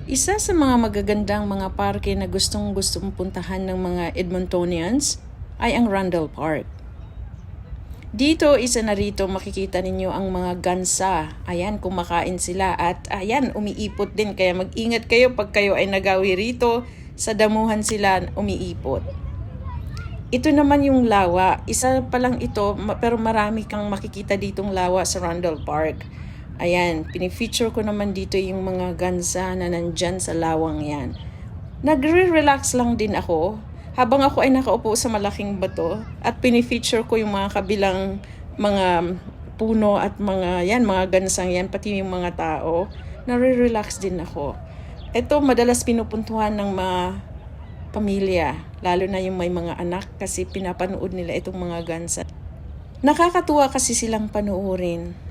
Isa sa mga magagandang mga parke na gustong-gustong puntahan ng mga Edmontonians ay ang Rundle Park. Dito, isa na rito makikita ninyo ang mga gansa. Ayan, kumakain sila at ayan, umiipot din. Kaya mag-ingat kayo pag kayo ay nagawi rito. Sa damuhan sila umiipot. Ito naman yung lawa. Isa pa lang ito, pero marami kang makikita ditong lawa sa Rundle Park. Ayan, pinifeature ko naman dito yung mga gansa na nandyan sa lawang yan. Nagre-relax lang din ako habang ako ay nakaupo sa malaking bato at pinifeature ko yung mga kabilang mga puno at mga gansang yan, pati yung mga tao. Nare-relax din ako. Ito madalas pinupuntuhan ng mga pamilya, lalo na yung may mga anak kasi pinapanood nila itong mga gansa. Nakakatuwa kasi silang panuorin.